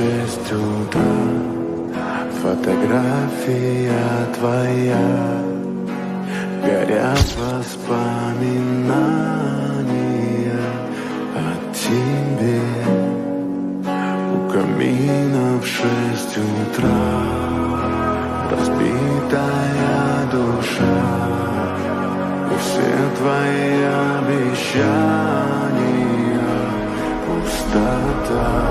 6 утра. Фотография твоя, горят воспоминания о тебе. У камина в 6 утра разбитая душа, и все твои обещания пустота.